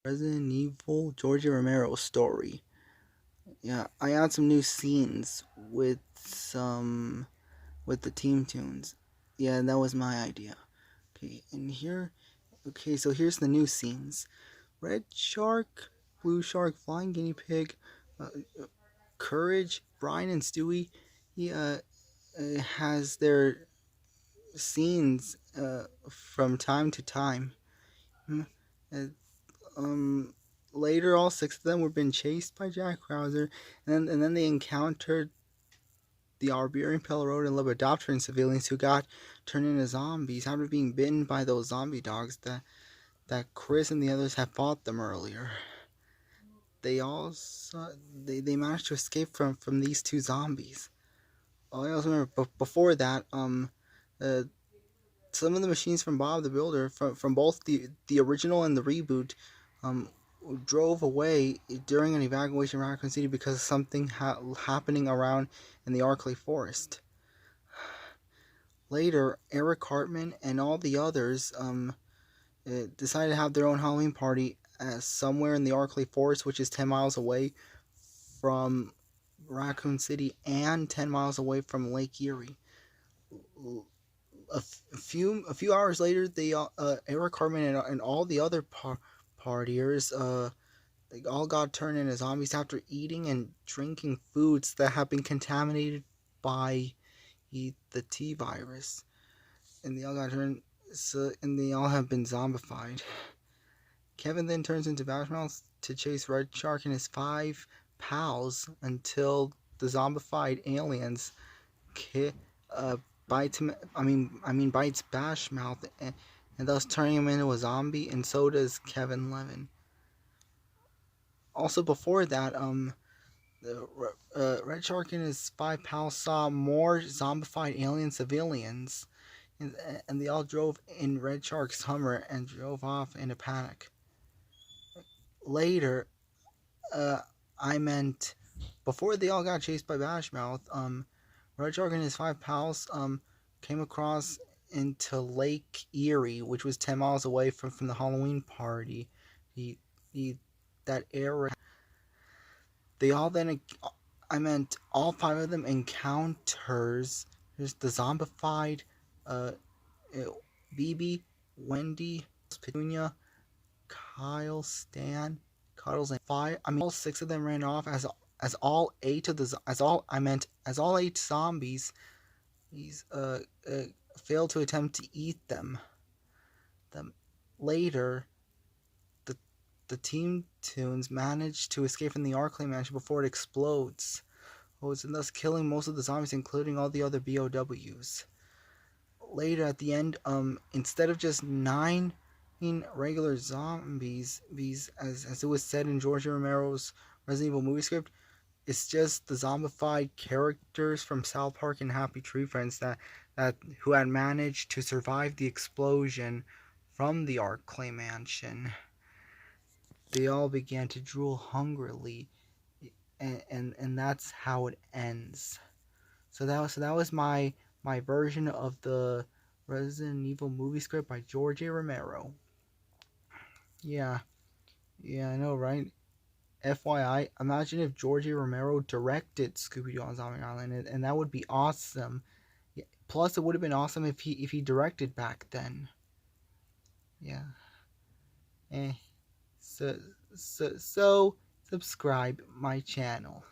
Resident Evil Georgia Romero story. Yeah, I add some new scenes with the team tunes. Yeah, that was my idea. Okay, and here, okay, so here's the new scenes: red shark, blue shark, flying guinea pig, uh, courage, Brian and Stewie. He has their scenes from time to time. Hmm, Uh, um, Later, all six of them were being chased by Jack Krauser, and then they encountered the Iberian Pellerode and Lepidopteran civilians who got turned into zombies after being bitten by those zombie dogs that Chris and the others had fought them earlier. They also they managed to escape from these two zombies. I also remember before that, uh, some of the machines from Bob the Builder, from both the original and the reboot, um, drove away during an evacuation of Raccoon City because of something happening around in the Arklay Forest. Later, Eric Hartman and all the others decided to have their own Halloween party somewhere in the Arklay Forest, which is 10 miles away from Raccoon City and 10 miles away from Lake Erie. A few hours later, they Eric Cartman and all the other partiers they all got turned into zombies after eating and drinking foods that have been contaminated by the T virus, and they all got turned. And they all have been zombified. Kevin then turns into Bashmouth to chase Red Shark and his 5 pals until the zombified aliens uh, bites him. Bites Bashmouth and thus turning him into a zombie. And so does Kevin Levin. Also, before that, the Red Shark and his 5 pals saw more zombified alien civilians, and they all drove in Red Shark's Hummer and drove off in a panic. Later, uh, I meant before they all got chased by Bashmouth, Red Shark and his 5 pals came across into Lake Erie, which was 10 miles away from the Halloween party. He that area. They all then, I meant all 5 of them encounters. There's the zombified, uh, BB, Wendy, Petunia, Kyle, Stan, Cuddles, and Fire. All 6 of them ran off as all 8 of the as all 8 zombies. These failed to attempt to eat them. Later, the Team Toons managed to escape from the Arklay mansion before it explodes, and thus killing most of the zombies, including all the other BOWs. Later, at the end, instead of just 9 regular zombies, as it was said in George Romero's Resident Evil movie script, it's just the zombified characters from South Park and Happy Tree Friends that who had managed to survive the explosion from the Arklay mansion. They all began to drool hungrily, and that's how it ends. So that was my version of the Resident Evil movie script by George A. Romero. Yeah, I know, right? FYI, imagine if George A. Romero directed Scooby-Doo on Zombie Island, and that would be awesome. Yeah, plus, it would have been awesome if he directed back then. Yeah. Eh. So subscribe my channel.